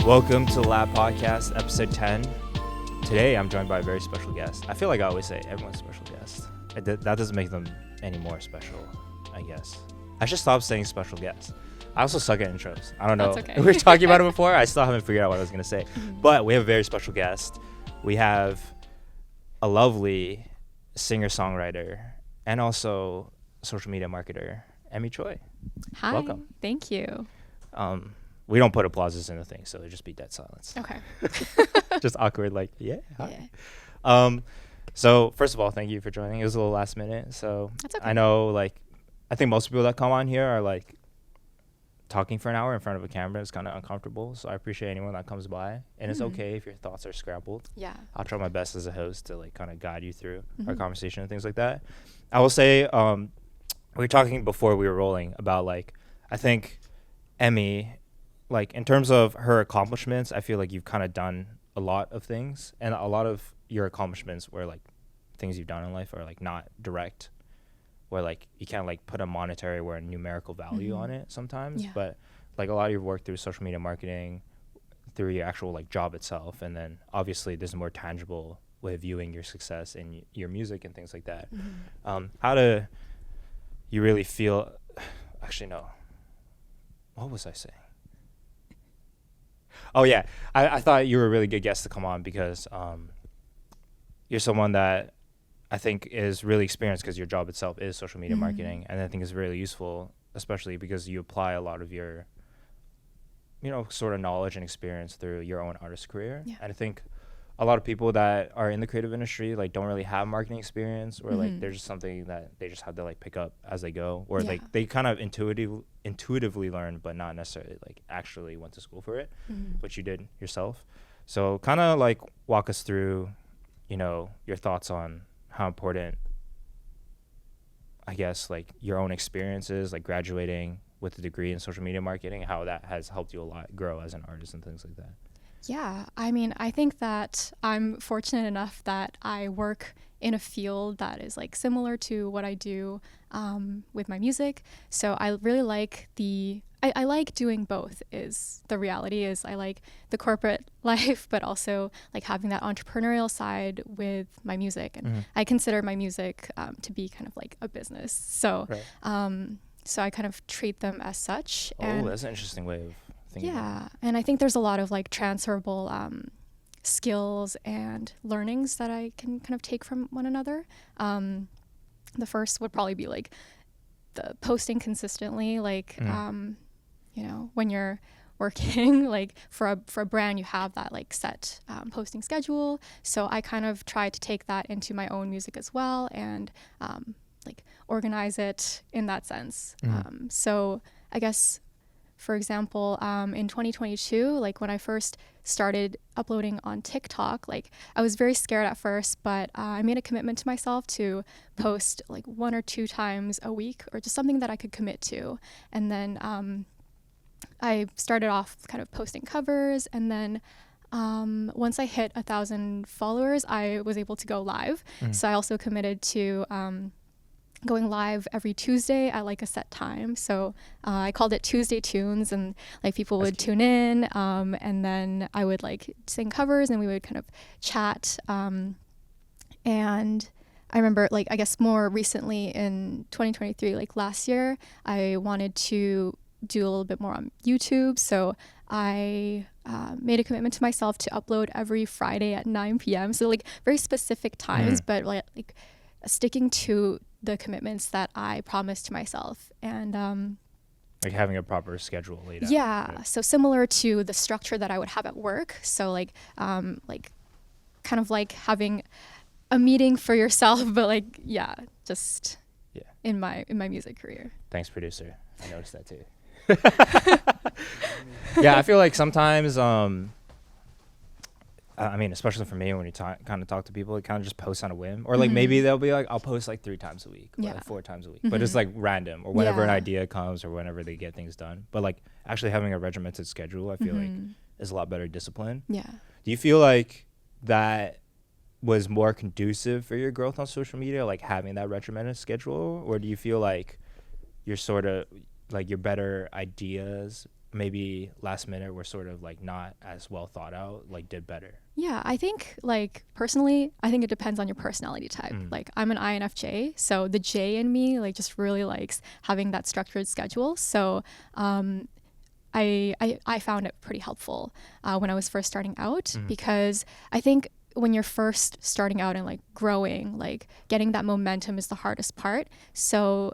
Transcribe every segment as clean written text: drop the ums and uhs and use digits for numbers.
Welcome to Lab Podcast, episode 10. Today, I'm joined by a very special guest. I feel like I always say everyone's a special guest. That doesn't make them any more special, I guess. I should stop saying special guest. I also suck at intros. I don't know. That's okay. We were talking about it before. I still haven't figured out what I was going to say. But we have a very special guest. We have a lovely singer-songwriter and also social media marketer, Emi Choi. Hi. Welcome. Thank you. We don't put applauses in the thing, so it'll just be dead silence. Okay. Just awkward, like, yeah. Yeah. So first of all, thank you for joining. It was a little last minute, so That's okay. I know, like, I think most people that come on here are like talking for an hour in front of a camera is kind of uncomfortable. So I appreciate anyone that comes by, and it's okay if your thoughts are scrambled. Yeah. I'll try my best as a host to like kind of guide you through our conversation and things like that. I will say, we were talking before we were rolling about like, I think Emi, like in terms of her accomplishments, I feel like you've kind of done a lot of things, and a lot of your accomplishments were like things you've done in life are like not direct, where like you can't like put a monetary or a numerical value on it sometimes. Yeah. But like a lot of your work through social media marketing, through your actual like job itself, and then obviously there's a more tangible way of viewing your success in your music and things like that. How do you really feel? Actually, no. What was I saying? Oh yeah, I thought you were a really good guest to come on because you're someone that I think is really experienced because your job itself is social media marketing, and I think is really useful, especially because you apply a lot of your, sort of knowledge and experience through your own artist career. Yeah. And I think a lot of people that are in the creative industry like don't really have marketing experience, or like there's just something that they just have to like pick up as they go, or like they kind of intuitively learn, but not necessarily like actually went to school for it, which you did yourself. So kind of like walk us through, your thoughts on how important, I guess, like your own experiences, like graduating with a degree in social media marketing, how that has helped you a lot grow as an artist and things like that. Yeah. I mean, I think that I'm fortunate enough that I work in a field that is like similar to what I do with my music. So I really like I like doing both. Is the reality is I like the corporate life, but also like having that entrepreneurial side with my music. And I consider my music to be kind of like a business. So, so I kind of treat them as such. Oh, that's an interesting way of thinking. Yeah, and I think there's a lot of like transferable skills and learnings that I can kind of take from one another. The first would probably be like the posting consistently, like when you're working like for a brand, you have that like set posting schedule. So I kind of try to take that into my own music as well, and like organize it in that sense. So I guess, for example, in 2022, like when I first started uploading on TikTok, like I was very scared at first, but I made a commitment to myself to post like 1 or 2 times a week, or just something that I could commit to. And then I started off kind of posting covers, and then once I hit 1,000 followers, I was able to go live. So I also committed to going live every Tuesday at like a set time. So I called it Tuesday Tunes, and like people would tune in, and then I would like sing covers, and we would kind of chat. And I remember, like, I guess more recently in 2023, like last year, I wanted to do a little bit more on YouTube. So I made a commitment to myself to upload every Friday at 9 p.m. So like very specific times, but like sticking to the commitments that I promised to myself. And like having a proper schedule laid out. Yeah. Right? So similar to the structure that I would have at work. So like kind of like having a meeting for yourself, but like, just in my music career. Thanks, producer. I noticed that too. Yeah, I feel like sometimes, I mean, especially for me, when you kind of talk to people, it kind of just posts on a whim, or like maybe they'll be like, I'll post like 3 times a week, or like 4 times a week, but it's like random, or whenever an idea comes, or whenever they get things done. But like actually having a regimented schedule, I feel like is a lot better discipline. Yeah. Do you feel like that was more conducive for your growth on social media, like having that regimented schedule, or do you feel like you're sort of like your better ideas maybe last minute were sort of like not as well thought out, like did better? Yeah, I think like personally, I think it depends on your personality type. Like I'm an INFJ, so the J in me like just really likes having that structured schedule. So I found it pretty helpful when I was first starting out, because I think when you're first starting out and like growing, like getting that momentum is the hardest part. So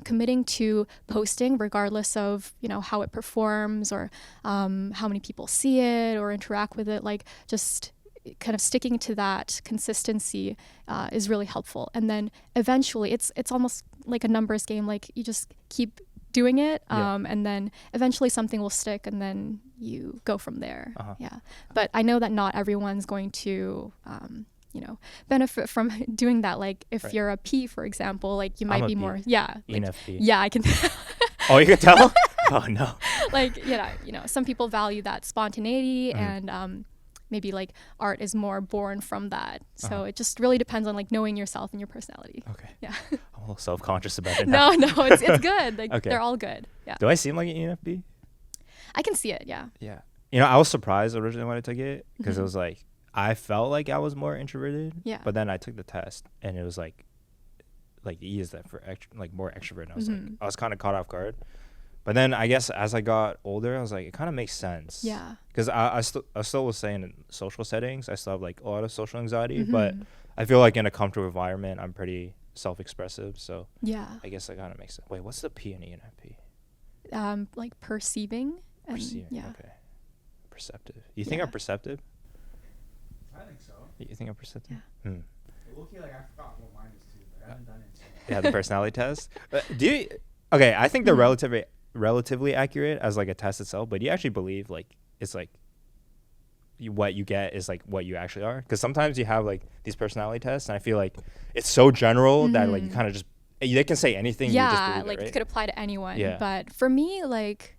committing to posting regardless of, you know, how it performs or how many people see it or interact with it, like just kind of sticking to that consistency is really helpful. And then eventually it's almost like a numbers game. Like you just keep doing it and then eventually something will stick and then you go from there. But I know that not everyone's going to you know, benefit from doing that. Like if you're a P, for example, like you might be more like, ENFP. yeah, I can Oh, you can tell. Oh no. like you know some people value that spontaneity and maybe like art is more born from that. So it just really depends on like knowing yourself and your personality. Okay. Yeah. I'm a little self-conscious about it now. No, it's good. Like Okay. they're all good. Yeah. Do I seem like an ENFP? I can see it. Yeah. Yeah. You know, I was surprised originally when I took it because it was like, I felt like I was more introverted. Yeah. But then I took the test and it was like E is that for like more extrovert. And I was like, I was kind of caught off guard. But then I guess as I got older, I was like, it kind of makes sense. Yeah. Because I still was saying in social settings, I still have like a lot of social anxiety, but I feel like in a comfortable environment, I'm pretty self-expressive. So Yeah. I guess that kind of makes sense. Wait, what's the P in ENFP? Like perceiving. And, Perceiving. yeah. Okay. Perceptive. You think I'm perceptive? I think so. You think I'm perceptive? Yeah. Low-key, like I forgot what mine is too. Like I haven't done it. Yeah, the personality test. Do you? Okay, I think they're relatively accurate as like a test itself, but do you actually believe like it's like what you get is like what you actually are? Because sometimes you have like these personality tests, and I feel like it's so general that like you kind of just they can say anything. Yeah, you just believe like it, right? it could apply to anyone. Yeah. But for me, like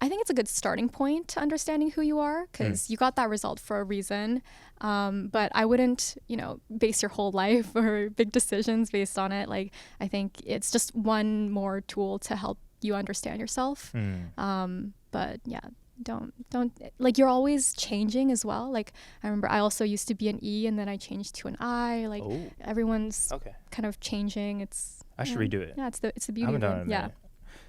I think it's a good starting point to understanding who you are, because you got that result for a reason. But I wouldn't, you know, base your whole life or big decisions based on it. Like I think it's just one more tool to help you understand yourself. But yeah, don't like you're always changing as well. Like I remember I also used to be an E and then I changed to an I. Like everyone's kind of changing. I should redo it. Yeah, it's the beauty I haven't of done it. it in a Yeah. minute.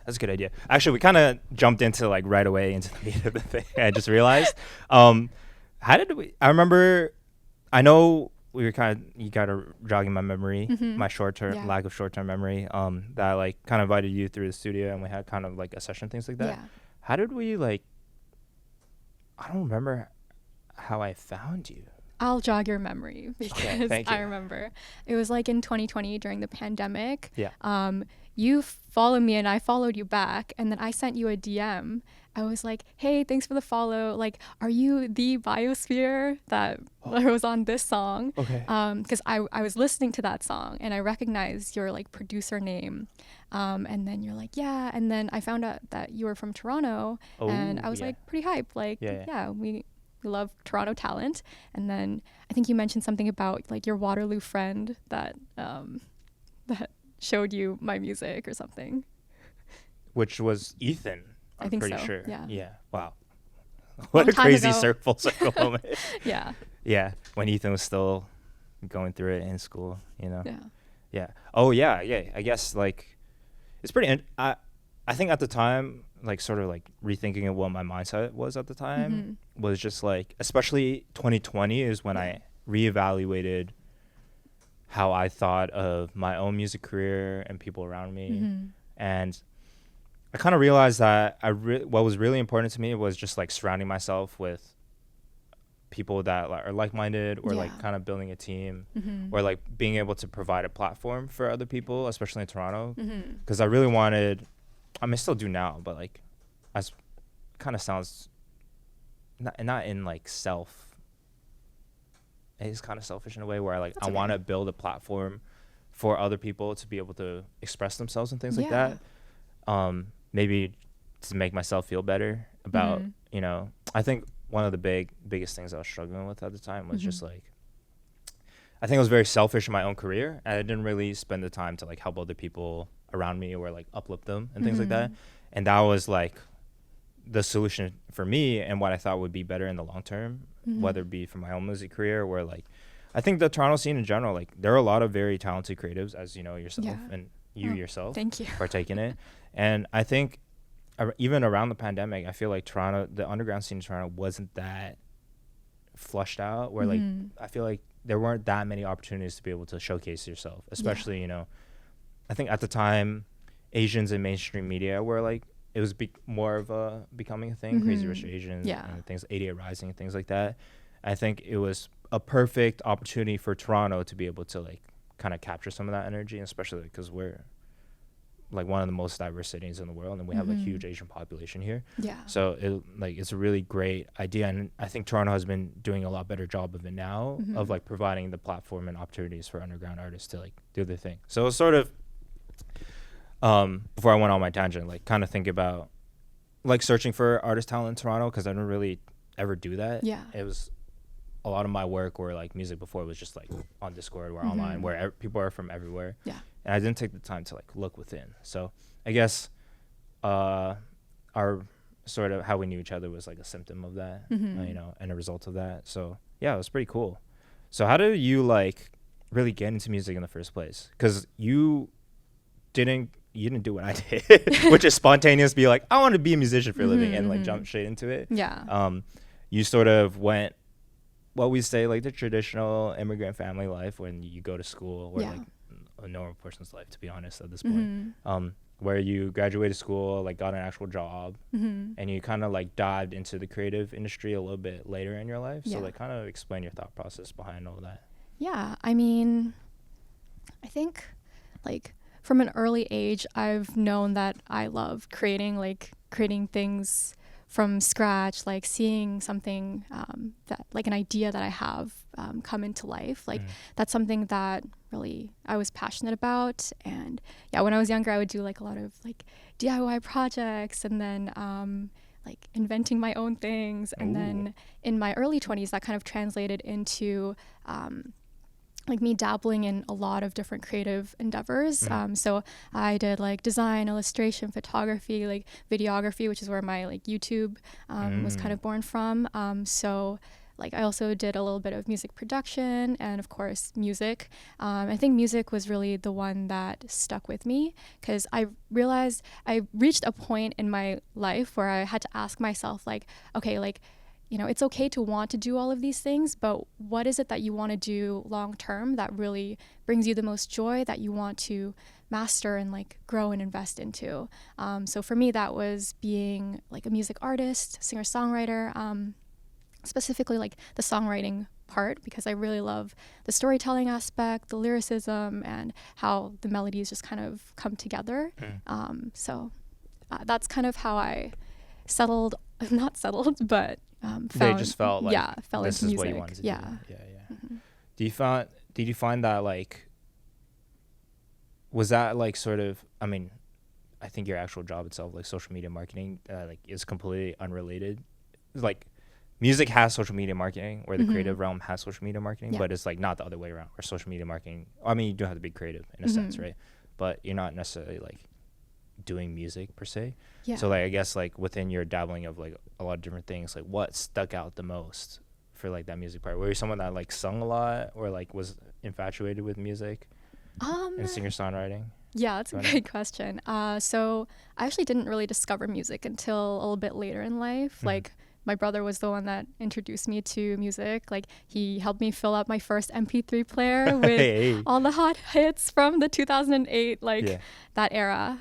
That's a good idea. Actually, we kind of jumped into like right away into the meat of the thing. I just realized. How did we? I remember. I know we were you got to jogging my memory, my lack of short term memory. That like kind of invited you through the studio and we had kind of like a session, things like that. Yeah. How did we like? I don't remember how I found you. I'll jog your memory because thank you. I remember it was like in 2020 during the pandemic. Yeah. You followed me and I followed you back, and then I sent you a DM. I was like, hey, thanks for the follow. Like, are you the biosphere that was on this song? Okay. Because I was listening to that song and I recognized your like producer name. And then you're like, yeah. And then I found out that you were from Toronto, and I was like pretty hyped. Like, we love Toronto talent. And then I think you mentioned something about like your Waterloo friend that showed you my music or something. Which was Ethan. I think pretty so. sure. Yeah. Wow. What a crazy full circle moment. Yeah. Yeah. When Ethan was still going through it in school, you know. Yeah. Yeah. Oh yeah. Yeah. I guess like it's pretty. I think at the time, like sort of like rethinking of what my mindset was at the time was just like, especially 2020 is when I reevaluated how I thought of my own music career and people around me, and I kind of realized that what was really important to me was just like surrounding myself with people that are like-minded or like kind of building a team or like being able to provide a platform for other people, especially in Toronto, because I really wanted, I mean, I still do now, but like as kind of sounds not in like it is kind of selfish in a way where I want to build a platform for other people to be able to express themselves and things like that. Maybe to make myself feel better about, you know, I think one of the biggest things I was struggling with at the time was just like, I think I was very selfish in my own career, and I didn't really spend the time to like help other people around me or like uplift them and things like that. And that was like the solution for me and what I thought would be better in the long term, whether it be for my own music career or like, I think the Toronto scene in general, like there are a lot of very talented creatives, as you know yourself, and you yourself thank you. partake in it. And I think even around the pandemic, I feel like Toronto, the underground scene in Toronto wasn't that flushed out, where like I feel like there weren't that many opportunities to be able to showcase yourself, especially, you know, I think at the time Asians in mainstream media were like, it was more of a becoming a thing, Crazy Rich Asians and things, 88 Rising and things like that. I think it was a perfect opportunity for Toronto to be able to like kind of capture some of that energy, especially because we're like one of the most diverse cities in the world, and we have a huge Asian population here. So it's a really great idea, and I think Toronto has been doing a lot better job of it now, of like providing the platform and opportunities for underground artists to like do their thing. So it's sort of before I went on my tangent, like kind of think about like searching for artist talent in Toronto, because I didn't really ever do that. It was a lot of my work or like music before was just like on Discord or online, where people are from everywhere. And I didn't take the time to like look within. So I guess our sort of how we knew each other was like a symptom of that, you know, and a result of that. So yeah, it was pretty cool. So how did you like really get into music in the first place? Because you didn't do what I did, which is spontaneous, be like, I want to be a musician for a living, and like jump straight into it. You sort of went what we say like the traditional immigrant family life, when you go to school, or like a normal person's life, to be honest, at this point, where you graduated school, like got an actual job, and you kind of like dived into the creative industry a little bit later in your life. So like kind of explain your thought process behind all that. I mean, I think like from an early age, I've known that I love creating things from scratch, like seeing something that like an idea that I have come into life. Like that's something that really I was passionate about. And when I was younger, I would do like a lot of like DIY projects, and then like inventing my own things. And then in my early 20s, that kind of translated into like me dabbling in a lot of different creative endeavors. So I did like design, illustration, photography, like videography, which is where my like YouTube was kind of born from. So like I also did a little bit of music production, and of course music. I think music was really the one that stuck with me, because I realized I reached a point in my life where I had to ask myself like, okay, like, you know, it's okay to want to do all of these things, but what is it that you want to do long term that really brings you the most joy, that you want to master and like grow and invest into? So for me, that was being like a music artist, singer-songwriter, specifically like the songwriting part, because I really love the storytelling aspect, the lyricism, and how the melodies just kind of come together. So that's kind of how I not settled, but they just felt like fell this into is music. what you wanted to do. Did you find that like, was that like sort of, I mean, I think your actual job itself, like social media marketing, like is completely unrelated. Like music has social media marketing, or the creative realm has social media marketing, but it's like not the other way around, where social media marketing, I mean, you do have to be creative in a sense, right? But you're not necessarily like doing music per se. So like I guess like within your dabbling of like a lot of different things, like what stuck out the most for like that music part? Were you someone that like sung a lot, or like was infatuated with music and singer-songwriting? That's a great question. So I actually didn't really discover music until a little bit later in life. Like my brother was the one that introduced me to music. Like he helped me fill up my first MP3 player with all the hot hits from the 2008 that era.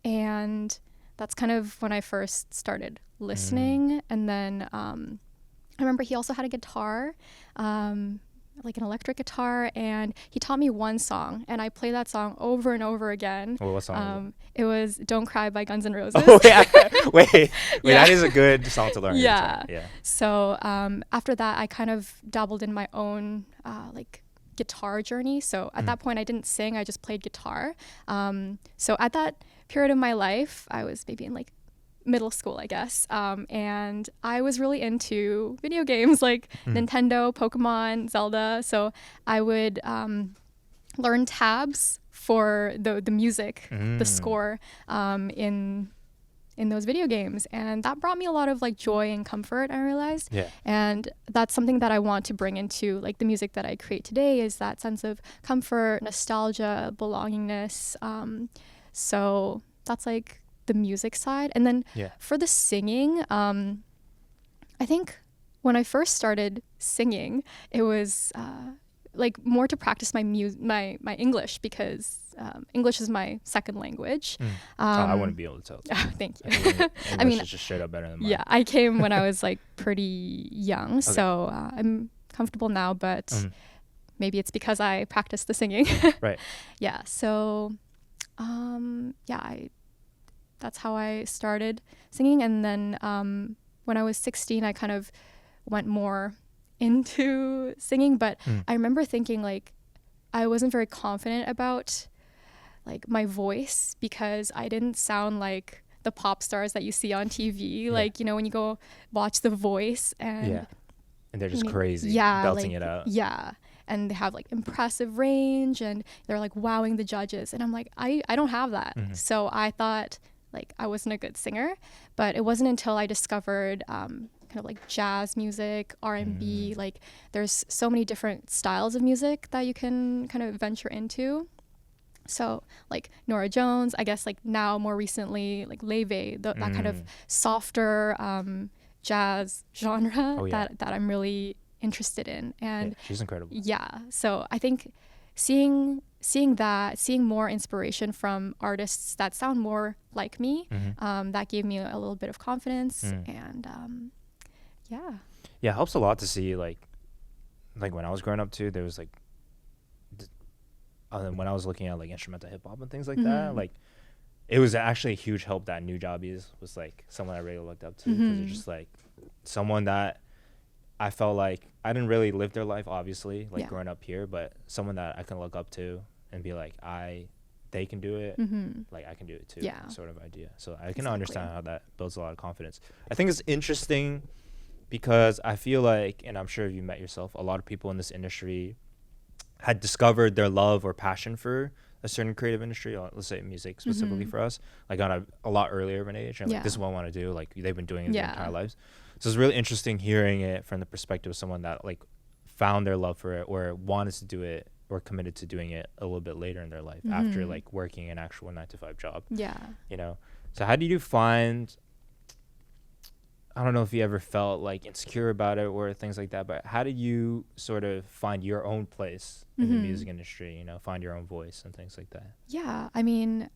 And that's kind of when I first started listening. And then I remember he also had a guitar, like an electric guitar, and he taught me one song, and I play that song over and over again. What song? It was "Don't Cry" by Guns N' Roses. Wait, that is a good song to learn. So after that, I kind of dabbled in my own like guitar journey. So at that point, I didn't sing; I just played guitar. So at that period of my life, I was maybe in like middle school, I guess, and I was really into video games like Nintendo, Pokemon, Zelda. So I would learn tabs for the music, the score, in in those video games, and that brought me a lot of like joy and comfort, I realized. Yeah. And that's something that I want to bring into like the music that I create today, is that sense of comfort, nostalgia, belongingness. So that's like the music side. And then for the singing, I think when I first started singing, it was like more to practice my English, because English is my second language. I wouldn't be able to tell. Thank you. I mean, it's just straight up better than mine. Yeah, I came when I was like pretty young, so I'm comfortable now, but maybe it's because I practiced the singing. Right. Yeah, so that's how I started singing. And then when I was 16, I kind of went more into singing, but I remember thinking like I wasn't very confident about like my voice, because I didn't sound like the pop stars that you see on TV, like, you know, when you go watch The Voice, and they're just crazy, belting like, it out. Yeah, and they have like impressive range, and they're like wowing the judges, and I'm like, I don't have that. So I thought like I wasn't a good singer. But it wasn't until I discovered kind of like jazz music, R&B, like there's so many different styles of music that you can kind of venture into. So like Nora Jones, I guess like now more recently, like Leve, that kind of softer jazz genre that I'm really interested in. And she's incredible. Yeah. So I think seeing more inspiration from artists that sound more like me, that gave me a little bit of confidence. And yeah, it helps a lot to see like when I was growing up too, there was like when I was looking at like instrumental hip hop and things like that, like it was actually a huge help that New Jobbies was like someone I really looked up to, because it's just like someone that I felt like I didn't really live their life, obviously, like growing up here, but someone that I can look up to and be like, they can do it, like I can do it too, sort of idea. So I can understand how that builds a lot of confidence. I think it's interesting because I feel like, and I'm sure you met yourself, a lot of people in this industry had discovered their love or passion for a certain creative industry, let's say music specifically for us, like on a lot earlier of an age, and like this is what I want to do, like they've been doing it their entire lives. So it's really interesting hearing it from the perspective of someone that like found their love for it or wanted to do it or committed to doing it a little bit later in their life after like working an actual 9-to-5 job. You know, so how do you find, I don't know if you ever felt like insecure about it or things like that, but how did you sort of find your own place in the music industry, you know, find your own voice and things like that? Yeah, I mean,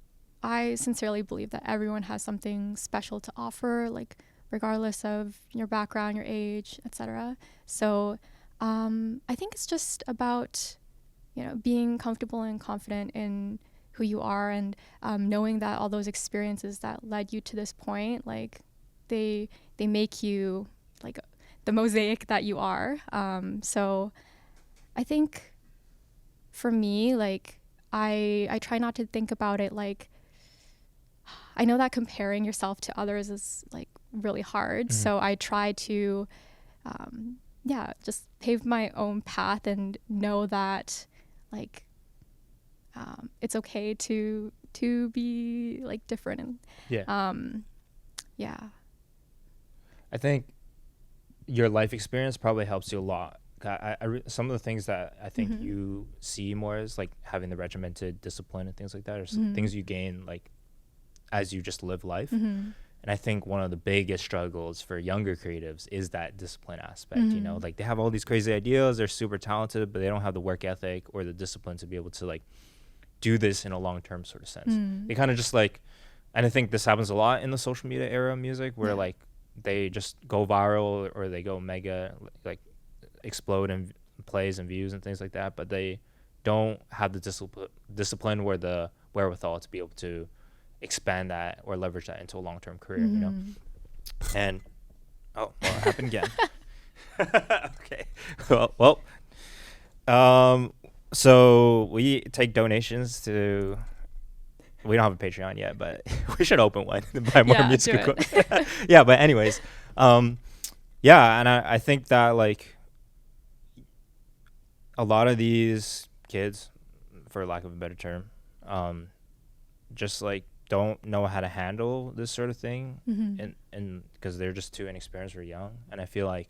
I sincerely believe that everyone has something special to offer, like regardless of your background, your age, etc. So I think it's just about, you know, being comfortable and confident in who you are, and knowing that all those experiences that led you to this point, like they make you like the mosaic that you are. So I think for me, like I try not to think about it like, I know that comparing yourself to others is like really hard. So I try to just pave my own path and know that like it's okay to be like different. And I think your life experience probably helps you a lot. Some of the things that I think you see more is like having the regimented discipline and things like that, or some things you gain like as you just live life. And I think one of the biggest struggles for younger creatives is that discipline aspect. You know, like they have all these crazy ideas, they're super talented, but they don't have the work ethic or the discipline to be able to like do this in a long-term sort of sense. They kind of just like, and I think this happens a lot in the social media era of music, where like they just go viral or they go mega, like explode in plays and views and things like that, but they don't have the discipline or the wherewithal to be able to expand that or leverage that into a long-term career, you know? And it happened again. Okay. Well, so we take donations to, we don't have a Patreon yet, but we should open one to buy more music equipment. But anyways, and I think that like a lot of these kids, for lack of a better term, just like don't know how to handle this sort of thing, Mm-hmm. and because they're just too inexperienced or young. And I feel like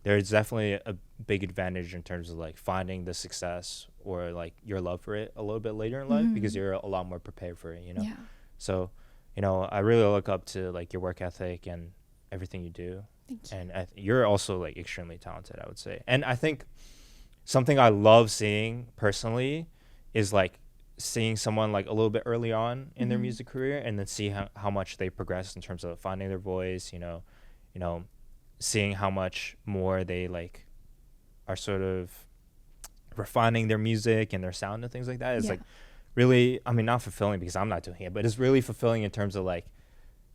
there's definitely a big advantage in terms of like finding the success or like your love for it a little bit later in life, because you're a lot more prepared for it, you know. Yeah. So, you know, I really look up to like your work ethic and everything you do. Thank you. And you're also like extremely talented, I would say. And I think something I love seeing personally is like seeing someone like a little bit early on in their music career, and then see how much they progress in terms of finding their voice, you know, seeing how much more they like are sort of refining their music and their sound and things like that. It's like really, I mean, not fulfilling because I'm not doing it, but it's really fulfilling in terms of like,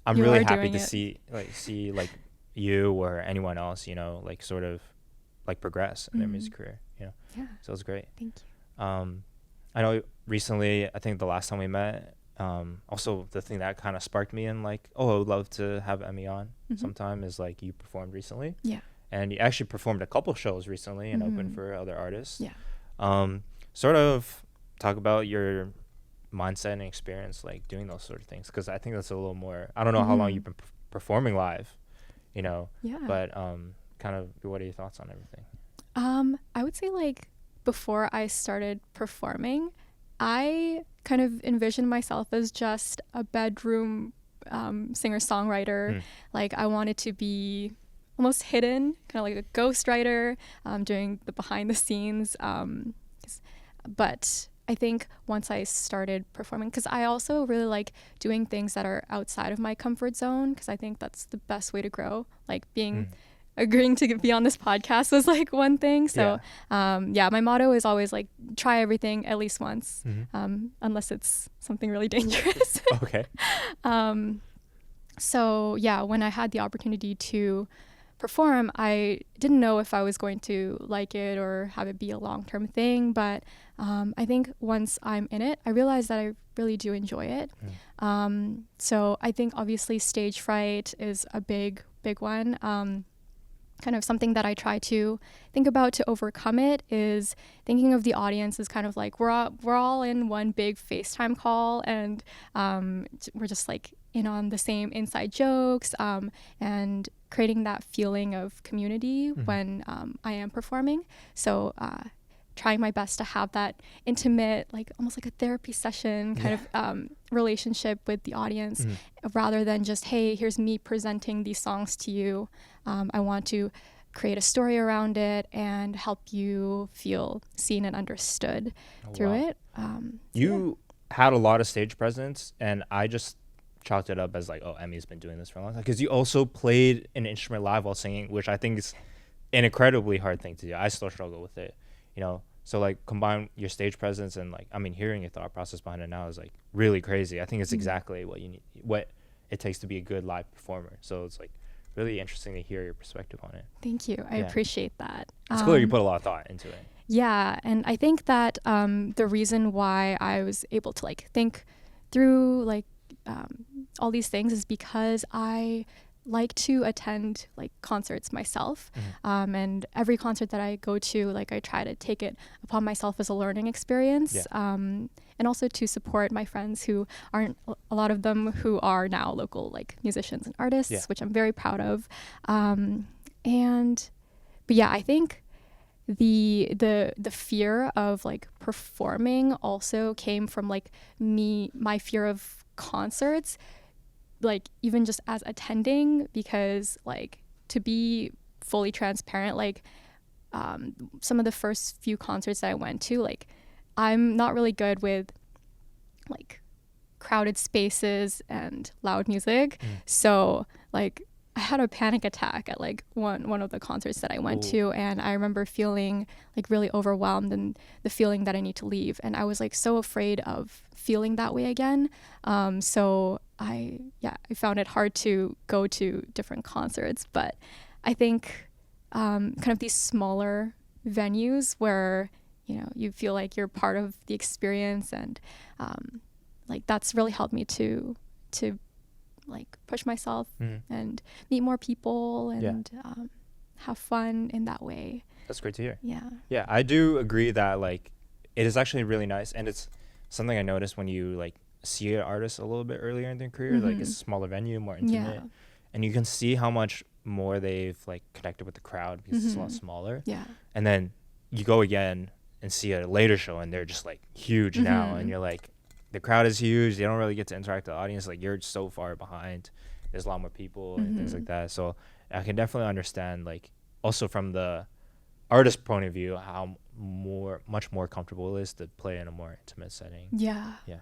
I'm You really are happy doing to it. see like you or anyone else, you know, like sort of like progress in their music career, you know. Yeah. So it's great. Thank you. I know recently, I think the last time we met, also the thing that kind of sparked me in like, oh, I would love to have Emi on sometime is like you performed recently. Yeah. And you actually performed a couple shows recently and opened for other artists. Yeah. Sort of talk about your mindset and experience like doing those sort of things, because I think that's a little more, I don't know how long you've been performing live, you know. Yeah. But kind of what are your thoughts on everything? I would say like before I started performing, I kind of envisioned myself as just a bedroom singer-songwriter. Like I wanted to be almost hidden, kind of like a ghostwriter, doing the behind the scenes. But I think once I started performing, because I also really like doing things that are outside of my comfort zone, because I think that's the best way to grow. Like agreeing to be on this podcast was like one thing. So my motto is always like try everything at least once, unless it's something really dangerous. Okay. So yeah, when I had the opportunity to perform, I didn't know if I was going to like it or have it be a long-term thing, but I think once I'm in it, I realize that I really do enjoy it. So I think obviously stage fright is a big one. Kind of something that I try to think about to overcome it is thinking of the audience as kind of like we're all in one big FaceTime call, and we're just like in on the same inside jokes, and creating that feeling of community when I am performing. So trying my best to have that intimate, like almost like a therapy session kind of relationship with the audience, rather than just, hey, here's me presenting these songs to you. I want to create a story around it and help you feel seen and understood through it. You had a lot of stage presence, and I just chalked it up as like, oh, Emi's been doing this for a long time, because you also played an instrument live while singing, which I think is an incredibly hard thing to do. I still struggle with it, you know. So like combine your stage presence and like, I mean, hearing your thought process behind it now is like really crazy. I think it's exactly what you need, what it takes to be a good live performer. So it's like really interesting to hear your perspective on it. Thank you. I appreciate that. It's clear you put a lot of thought into it. Yeah, and I think that the reason why I was able to like think through like all these things is because I like to attend like concerts myself, and every concert that I go to, like I try to take it upon myself as a learning experience, and also to support my friends who aren't, a lot of them who are now local like musicians and artists, which I'm very proud of. But yeah, I think the fear of like performing also came from like my fear of concerts, like even just as attending, because like to be fully transparent, like some of the first few concerts that I went to, like I'm not really good with like crowded spaces and loud music. So like I had a panic attack at like one of the concerts that I went to, and I remember feeling like really overwhelmed and the feeling that I need to leave, and I was like so afraid of feeling that way again. So I found it hard to go to different concerts, but I think kind of these smaller venues where, you know, you feel like you're part of the experience, and like that's really helped me to like push myself and meet more people and have fun in that way. That's great to hear. Yeah, I do agree that like it is actually really nice, and it's something I noticed when you like see an artist a little bit earlier in their career, like it's a smaller venue, more intimate, Yeah. and you can see how much more they've like connected with the crowd because it's a lot smaller. Yeah. And then you go again and see a later show, and they're just like huge now, and you're like, the crowd is huge. They don't really get to interact with the audience. Like you're so far behind. There's a lot more people and things like that. So I can definitely understand, like, also from the artist point of view, how much more comfortable it is to play in a more intimate setting. Yeah. Yeah.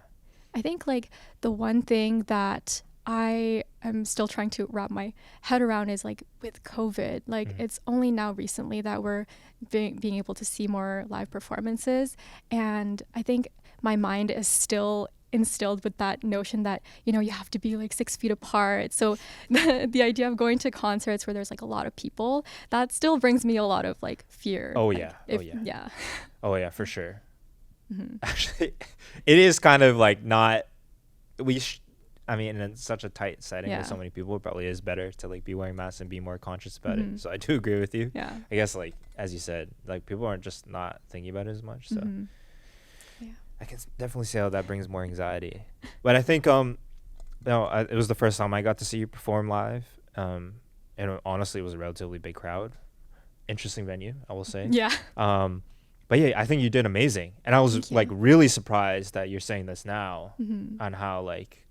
I think like the one thing that I am still trying to wrap my head around is like with COVID, like it's only now recently that we're being able to see more live performances. And I think my mind is still instilled with that notion that, you know, you have to be like 6 feet apart. So the idea of going to concerts where there's like a lot of people, that still brings me a lot of like fear. Oh, like, yeah. Yeah. Oh, yeah, for sure. Actually, it is kind of like not, I mean, in such a tight setting with so many people, it probably is better to like be wearing masks and be more conscious about it. So I do agree with you. Yeah. I guess, like, as you said, like people aren't just not thinking about it as much. So Yeah. I can definitely see how that brings more anxiety. But I think, it was the first time I got to see you perform live. And honestly, it was a relatively big crowd. Interesting venue, I will say. Yeah. But yeah, I think you did amazing. And I was like really surprised that you're saying this now on how like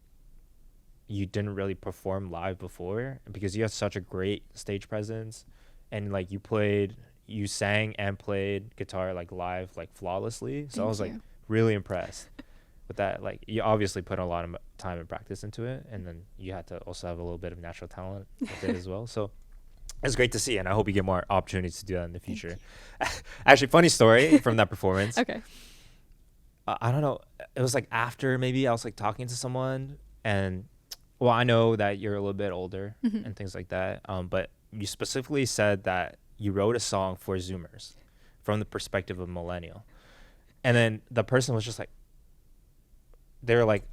you didn't really perform live before, because you had such a great stage presence, and like you sang and played guitar like live, like flawlessly. So I was like really impressed with that. Like you obviously put a lot of time and practice into it, and then you had to also have a little bit of natural talent with it as well. So it's great to see, and I hope you get more opportunities to do that in the future. Actually, funny story from that performance. Okay. I don't know. It was like after maybe I was like talking to someone, and well, I know that you're a little bit older and things like that. But you specifically said that you wrote a song for Zoomers from the perspective of millennial, and then the person was just like, they were like,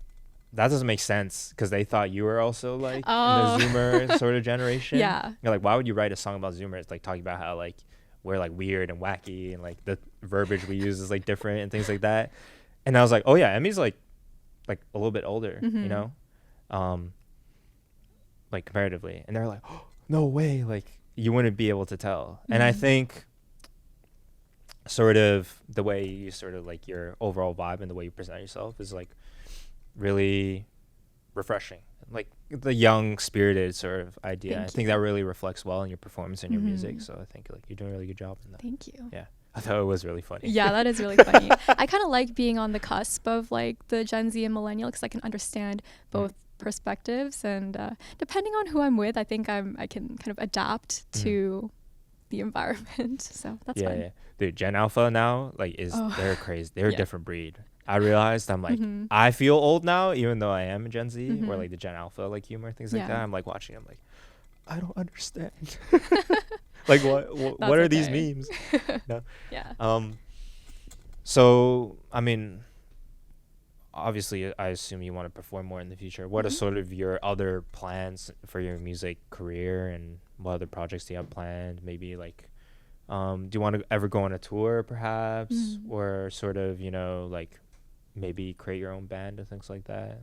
that doesn't make sense, because they thought you were also like in the Zoomer sort of generation. Yeah. You're like, why would you write a song about Zoomers? Like talking about how like we're like weird and wacky, and like the verbiage we use is like different and things like that. And I was like, oh yeah, Emi's like a little bit older, you know, like comparatively. And they're like, oh, no way, like you wouldn't be able to tell. And I think sort of the way you sort of like your overall vibe and the way you present yourself is like really refreshing, like the young spirited sort of idea. I think that really reflects well in your performance and your music. So I think like you're doing a really good job in that. Thank you. Yeah, I thought it was really funny. Yeah, that is really funny. I kind of like being on the cusp of like the Gen Z and millennial, because I can understand both perspectives, and depending on who I'm with, I think I can kind of adapt to the environment. So that's fine. Yeah. Dude, Gen Alpha now like they're crazy. They're a different breed. I realized I'm like, I feel old now, even though I am a Gen Z, where like the Gen Alpha like humor, things like that. I'm like watching, I'm like, I don't understand. Like what are these memes? No. Yeah. So I mean, obviously I assume you want to perform more in the future. What are sort of your other plans for your music career, and what other projects do you have planned? Maybe like do you want to ever go on a tour perhaps, or sort of, you know, like maybe create your own band and things like that?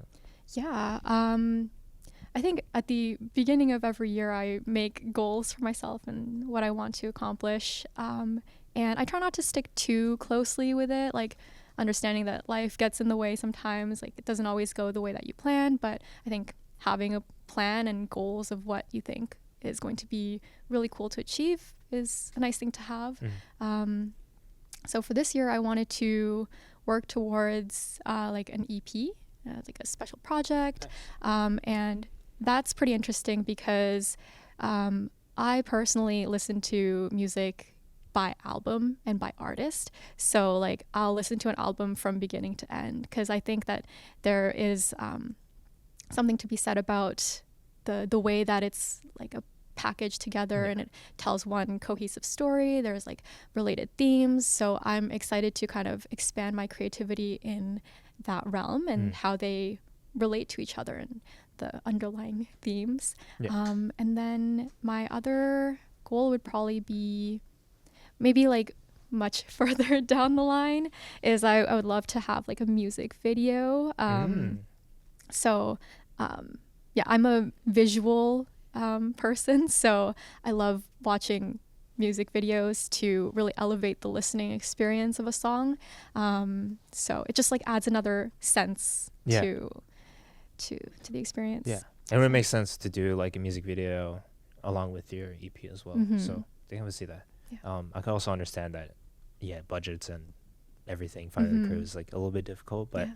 Yeah. I think at the beginning of every year, I make goals for myself and what I want to accomplish. And I try not to stick too closely with it, like understanding that life gets in the way sometimes. Like it doesn't always go the way that you plan, but I think having a plan and goals of what you think is going to be really cool to achieve is a nice thing to have. So for this year, I wanted to work towards like an EP, like a special project. And that's pretty interesting because I personally listen to music by album and by artist. So like I'll listen to an album from beginning to end, because I think that there is something to be said about the way that it's like a packaged together and it tells one cohesive story. There's like related themes. So I'm excited to kind of expand my creativity in that realm and how they relate to each other and the underlying themes. And then my other goal would probably be maybe like much further down the line is I would love to have like a music video. So yeah, I'm a visual person, so I love watching music videos to really elevate the listening experience of a song. So it just like adds another sense Yeah. to the experience. Yeah. And it makes sense to do like a music video along with your EP as well. Mhm. So I can see that. Yeah. I can also understand that, yeah, budgets and everything, finding the crew is like a little bit difficult, but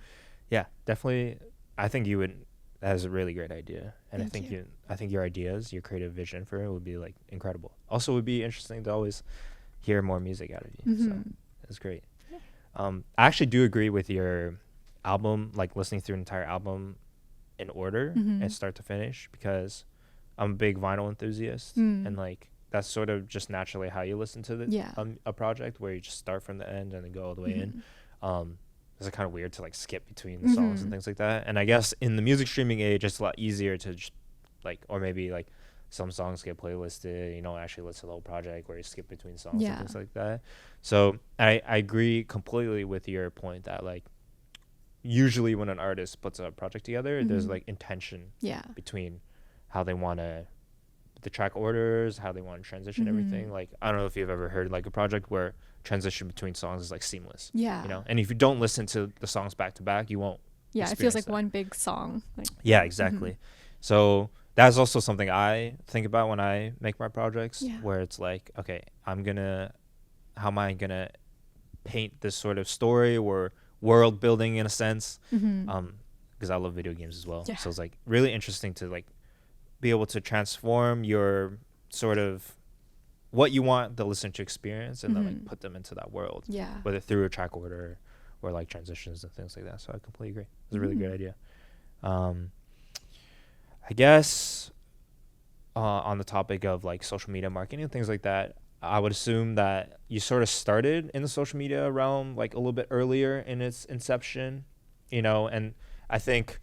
yeah, definitely. I think you would. That is a really great idea, and Thank you. I think your ideas, your creative vision for it would be like incredible. Also, it would be interesting to always hear more music out of you. So it's great. Yeah. I actually do agree with your album, like listening through an entire album in order and start to finish, because I'm a big vinyl enthusiast, and like that's sort of just naturally how you listen to a project, where you just start from the end and then go all the way in. It's kind of weird to like skip between the songs and things like that. And I guess in the music streaming age, it's a lot easier to just like, or maybe like some songs get playlisted, you don't actually listen to the whole project, where you skip between songs and things like that. So I agree completely with your point that like usually when an artist puts a project together, there's like intention between how they want to, the track orders, how they want to transition everything. Like, I don't know if you've ever heard like a project where transition between songs is like seamless. Yeah. You know, and if you don't listen to the songs back to back, you won't. Yeah, it feels like one big song. Like, yeah, exactly. So that's also something I think about when I make my projects, where it's like, okay, how am I gonna paint this sort of story or world building in a sense? Because I love video games as well. So it's like really interesting to like be able to transform your sort of what you want the listener to experience and then like put them into that world, whether through a track order or like transitions and things like that. So I completely agree. It's a really great idea. I guess on the topic of like social media marketing and things like that, I would assume that you sort of started in the social media realm like a little bit earlier in its inception, you know, and I think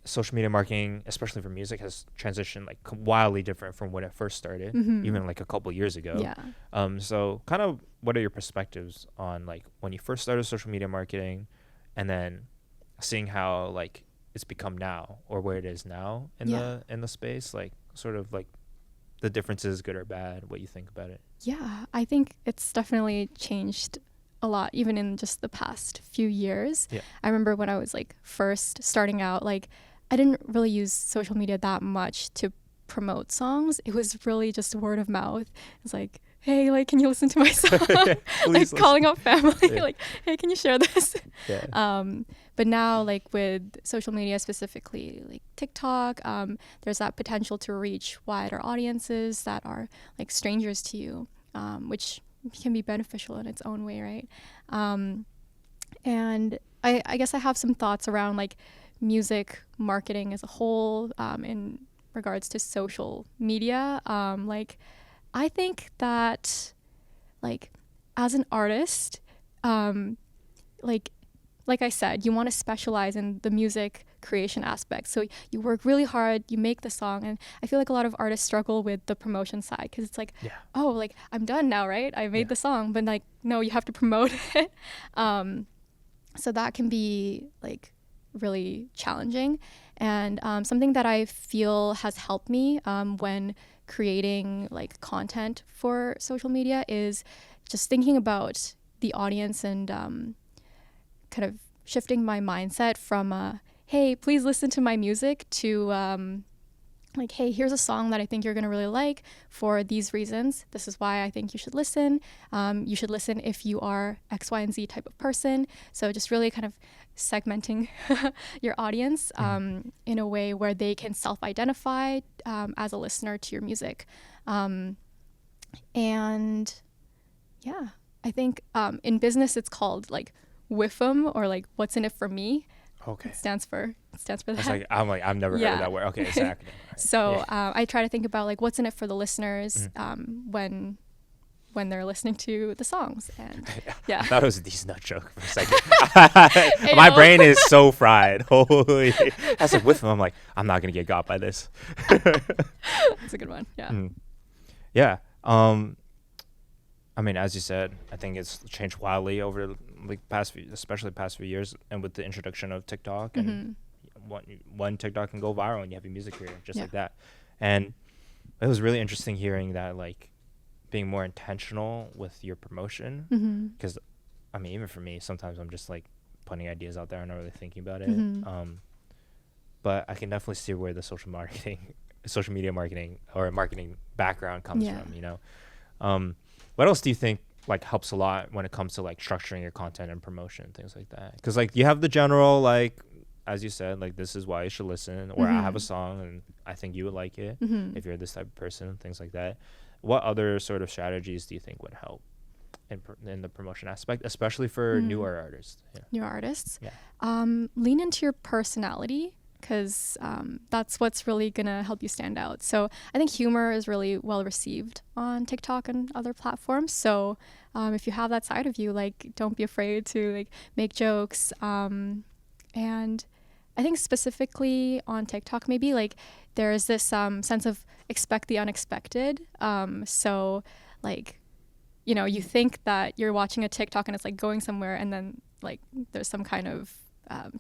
social media marketing, especially for music, has transitioned like wildly different from when it first started, even like a couple years ago. So kind of what are your perspectives on like when you first started social media marketing and then seeing how like it's become now, or where it is now in the space, like sort of like the differences, good or bad, what you think about it? Yeah, I think it's definitely changed a lot, even in just the past few years. I remember when I was like first starting out, like I didn't really use social media that much to promote songs. It was really just word of mouth. It's like, hey, like, can you listen to my song? Like calling up family, like, hey, can you share this? But now, like with social media specifically, like TikTok, there's that potential to reach wider audiences that are like strangers to you, which can be beneficial in its own way, right? And I guess I have some thoughts around like music marketing as a whole, in regards to social media. Like I think that like as an artist, like I said, you want to specialize in the music creation aspect. So you work really hard, you make the song, and I feel like a lot of artists struggle with the promotion side, because it's like, oh, like I'm done now, right? I made the song, but like, no, you have to promote it. So that can be like really challenging. And something that I feel has helped me when creating like content for social media is just thinking about the audience and kind of shifting my mindset from hey, please listen to my music, to like, hey, here's a song that I think you're going to really like for these reasons. This is why I think you should listen. You should listen if you are X, Y, and Z type of person. So just really kind of segmenting your audience in a way where they can self-identify as a listener to your music. And yeah, I think in business it's called like WIFM, or like what's in it for me. Okay. It stands for that. Like, I've never heard of that word. Okay, it's an acronym. Right. So I try to think about like what's in it for the listeners when they're listening to the songs. And I thought it was a decent nut joke for a second. My brain is so fried. Holy, that's like with them. I'm like, I'm not gonna get got by this. That's a good one. Yeah. Yeah. I mean, as you said, I think it's changed wildly over like especially past few years, and with the introduction of TikTok and one TikTok can go viral and you have your music career just Yeah. like that. And it was really interesting hearing that, like, being more intentional with your promotion, Mm-hmm. because I mean, even for me, sometimes I'm just like putting ideas out there and not really thinking about it. Mm-hmm. But I can definitely see where the social media marketing or marketing background comes Yeah. from, you know. What else do you think like helps a lot when it comes to like structuring your content and promotion and things like that? Because like you have the general, like, as you said, like, this is why you should listen, or I have a song and I think you would like it Mm-hmm. if you're this type of person, things like that. What other sort of strategies do you think would help in the promotion aspect, especially for newer artists? Yeah. New artists. Yeah. Lean into your personality, because that's what's really gonna help you stand out. So I think humor is really well received on TikTok and other platforms. So if you have that side of you, like, don't be afraid to like make jokes. And I think specifically on TikTok, maybe like there is this sense of expect the unexpected. So like, you know, you think that you're watching a TikTok and it's like going somewhere, and then like there's some kind of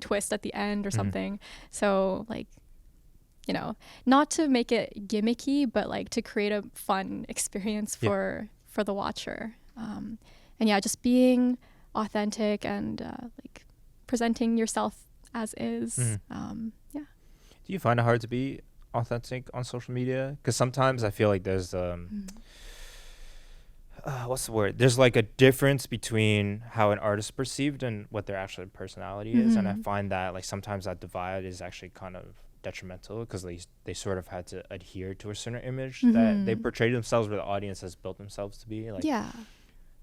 twist at the end or something. So like, you know, not to make it gimmicky, but like to create a fun experience for the watcher. And yeah, just being authentic and like presenting yourself as is. Yeah. Do you find it hard to be authentic on social media? Because sometimes I feel like there's what's the word? There's like a difference between how an artist is perceived and what their actual personality is, and I find that like sometimes that divide is actually kind of detrimental, because they sort of had to adhere to a certain image that they portrayed themselves, or the audience has built themselves to be. Like, Yeah.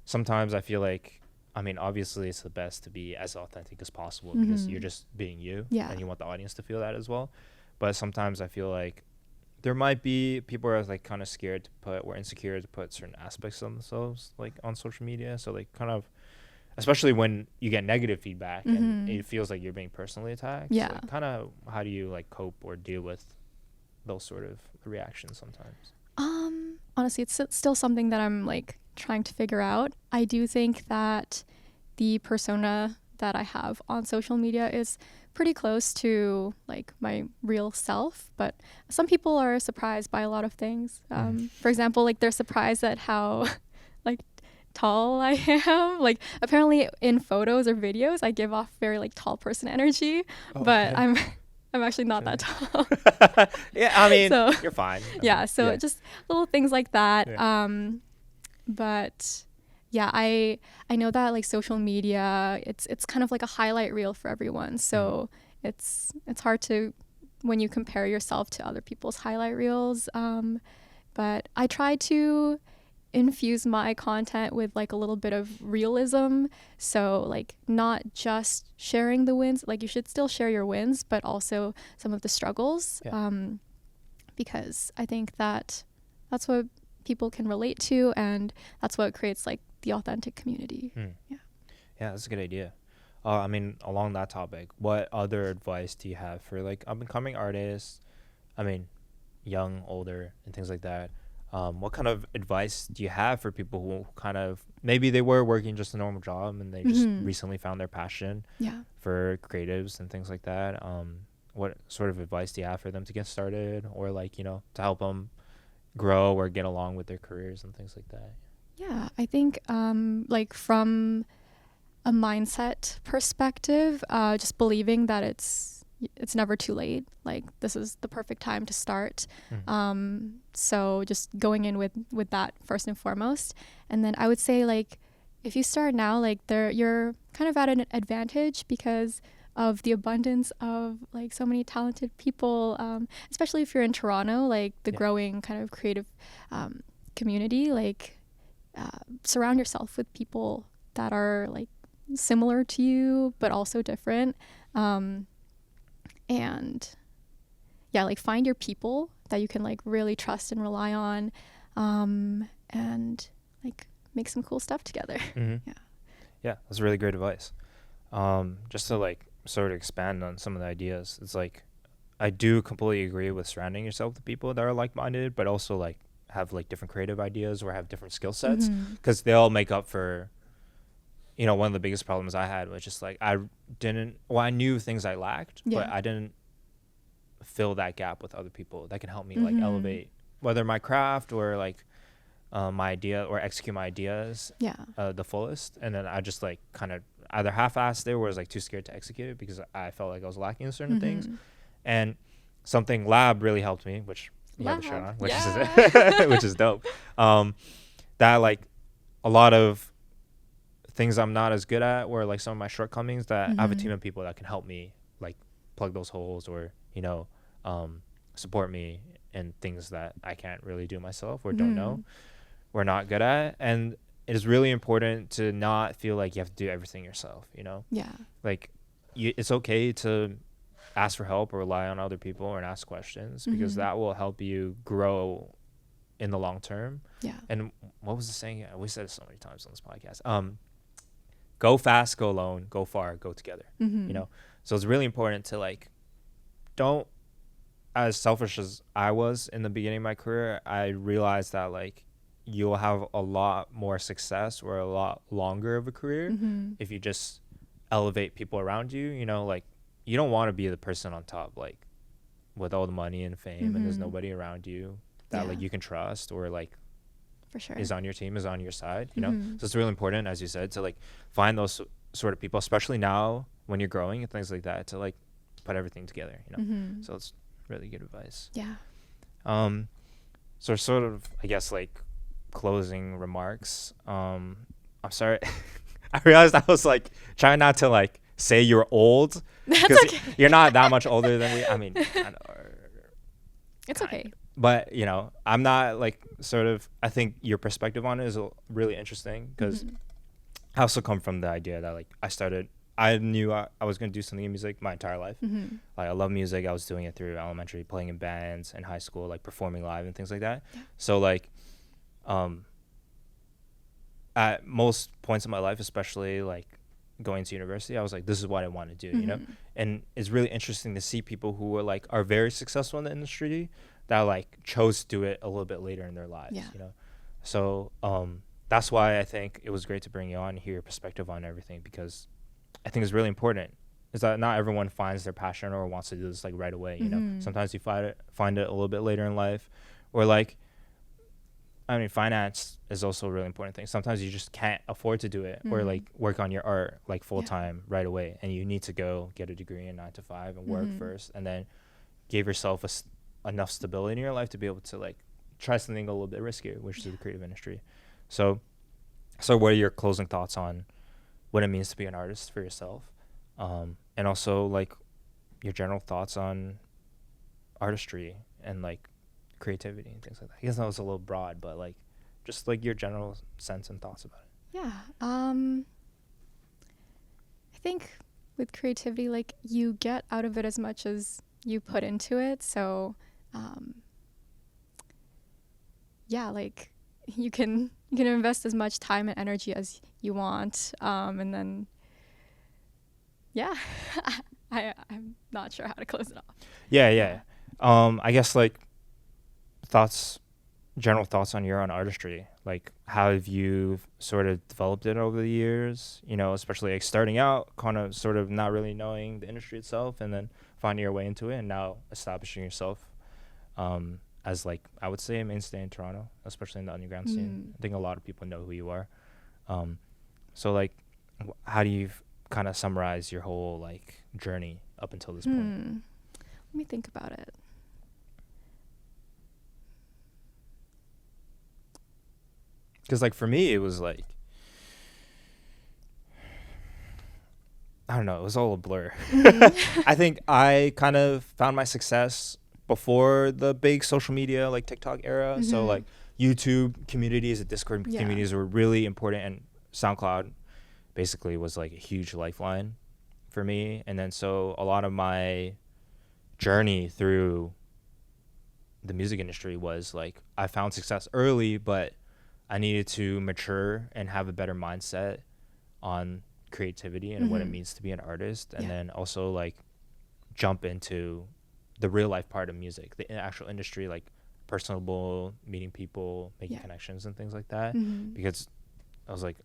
sometimes I feel like, I mean, obviously it's the best to be as authentic as possible because you're just being you, and you want the audience to feel that as well. But sometimes I feel like there might be people who are like kind of scared to put, or insecure to put certain aspects of themselves like on social media. So like kind of, especially when you get negative feedback and it feels like you're being personally attacked. Yeah. So like, kind of how do you like cope or deal with those sort of reactions sometimes? Honestly, it's still something that I'm like trying to figure out. I do think that the persona that I have on social media is pretty close to like my real self, but some people are surprised by a lot of things. For example, like they're surprised at how like tall I am. Like apparently in photos or videos I give off very like tall person energy, but I'm actually not that tall. Yeah, I mean, So, you're fine. Just little things like that. Yeah. But yeah, I know that like social media, it's kind of like a highlight reel for everyone. So it's hard to, when you compare yourself to other people's highlight reels. But I try to infuse my content with like a little bit of realism. So like not just sharing the wins, like you should still share your wins, but also some of the struggles. Because I think that that's what people can relate to, and that's what creates like the authentic community. Yeah, that's a good idea. I mean, along that topic, what other advice do you have for like up and coming artists? I mean, young, older, and things like that. What kind of advice do you have for people who kind of, maybe they were working just a normal job and they just recently found their passion for creatives and things like that? What sort of advice do you have for them to get started, or like, you know, to help them grow or get along with their careers and things like that? Yeah, I think like from a mindset perspective, just believing that it's never too late. Like this is the perfect time to start. So just going in with that first and foremost. And then I would say like if you start now, like you're kind of at an advantage because of the abundance of like so many talented people, especially if you're in Toronto, like the growing kind of creative community. Like surround yourself with people that are like similar to you but also different. And yeah, like find your people that you can like really trust and rely on, and like make some cool stuff together. Yeah, that's really great advice. Just to like sort of expand on some of the ideas, it's like I do completely agree with surrounding yourself with people that are like-minded, but also like have like different creative ideas or have different skill sets, because they all make up for, you know, one of the biggest problems I had was just like I knew things I lacked, but I didn't fill that gap with other people that can help me like elevate whether my craft or like my idea or execute my ideas the fullest. And then I just like kind of either half-assed it or was like too scared to execute it because I felt like I was lacking in certain things. And something lab really helped me, which you have the shirt on, which is which is dope. That like a lot of things I'm not as good at or like some of my shortcomings that I have a team of people that can help me like plug those holes or support me in things that I can't really do myself or don't know or not good at. And it is really important to not feel like you have to do everything yourself, like it's okay to ask for help or rely on other people and ask questions because that will help you grow in the long term. And what was the saying? We said it so many times on this podcast. Go fast, go alone, go far, go together. So it's really important to like don't, as selfish as I was in the beginning of my career, I realized that like you'll have a lot more success or a lot longer of a career if you just elevate people around you. Like you don't want to be the person on top like with all the money and fame and there's nobody around you that like you can trust or like for sure is on your team, is on your side. So it's really important, as you said, to like find those sort of people, especially now when you're growing and things like that, to like put everything together. So it's really good advice. So sort of I guess like closing remarks. I'm sorry. I realized I was like trying not to like say you're old because you're not that much older than we. I mean, kind of, it's okay. But I'm not like sort of. I think your perspective on it is really interesting because I also come from the idea that like I knew I was going to do something in music my entire life. Like I love music. I was doing it through elementary, playing in bands, in high school, like performing live and things like that. So like, at most points in my life, especially like going to university, I was like, this is what I want to do, And it's really interesting to see people who are very successful in the industry that like chose to do it a little bit later in their lives, So that's why I think it was great to bring you on and hear your perspective on everything, because I think it's really important is that not everyone finds their passion or wants to do this like right away. Sometimes you find it a little bit later in life, or like, I mean, finance is also a really important thing. Sometimes you just can't afford to do it or like work on your art like full time right away, and you need to go get a degree in 9 to 5 and work first, and then give yourself enough stability in your life to be able to like try something a little bit riskier, which is the creative industry. So what are your closing thoughts on what it means to be an artist for yourself, and also like your general thoughts on artistry and like creativity and things like that? I guess that was a little broad, but like just like your general sense and thoughts about it. I think with creativity, like you get out of it as much as you put into it. So like you can invest as much time and energy as you want, and then I'm not sure how to close it off. I guess like general thoughts on your own artistry, like how have you sort of developed it over the years, especially like starting out kind of sort of not really knowing the industry itself and then finding your way into it and now establishing yourself as like I would say a mainstay in Toronto, especially in the underground scene. I think a lot of people know who you are. So like how do you kind of summarize your whole like journey up until this point? Let me think about it. Because like for me it was like, I don't know, it was all a blur. I think I kind of found my success before the big social media like TikTok era. So like YouTube communities and Discord communities were really important, and SoundCloud basically was like a huge lifeline for me. And then so a lot of my journey through the music industry was like I found success early, but I needed to mature and have a better mindset on creativity and what it means to be an artist, and then also like jump into the real life part of music, the actual industry, like personable, meeting people, making connections and things like that, because I was like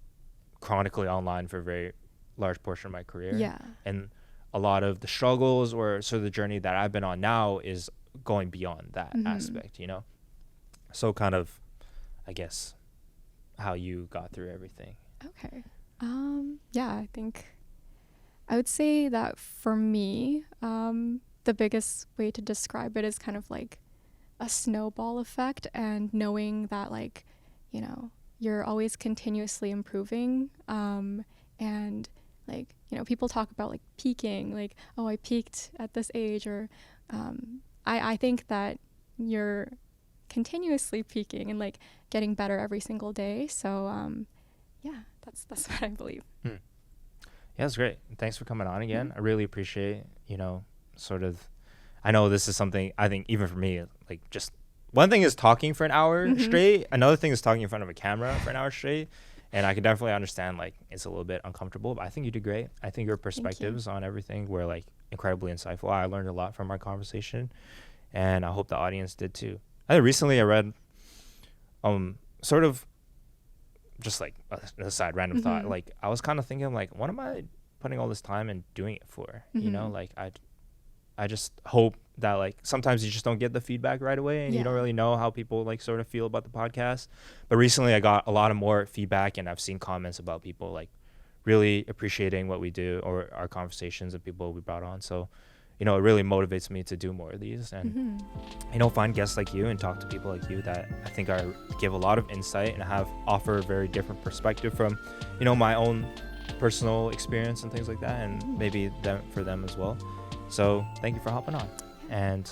chronically online for a very large portion of my career, and a lot of the struggles or sort of the journey that I've been on now is going beyond that aspect, you know? So kind of, I guess, how you got through everything. Okay. Yeah, I think I would say that for me, the biggest way to describe it is kind of like a snowball effect, and knowing that, like, you know, you're always continuously improving. And like, you know, people talk about like peaking, like, oh, I peaked at this age, or I think that you're continuously peaking and like getting better every single day. So yeah, that's what I believe. Yeah, that's great. Thanks for coming on again. I really appreciate, you know, sort of, I know this is something, I think even for me, like, just one thing is talking for an hour straight. Another thing is talking in front of a camera for an hour straight. And I can definitely understand, like, it's a little bit uncomfortable, but I think you did great. I think your perspectives on everything were, like, incredibly insightful. I learned a lot from our conversation, and I hope the audience did too. Recently I read sort of just like a side random thought, like, I was kind of thinking, like, what am I putting all this time and doing it for? You know, like, I just hope that, like, sometimes you just don't get the feedback right away, and you don't really know how people, like, sort of feel about the podcast. But recently I got a lot of more feedback, and I've seen comments about people, like, really appreciating what we do or our conversations and people we brought on. So, you know, it really motivates me to do more of these, and you know, find guests like you and talk to people like you that I think give a lot of insight and offer a very different perspective from, you know, my own personal experience and things like that, and maybe for them as well. So thank you for hopping on, and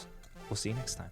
we'll see you next time.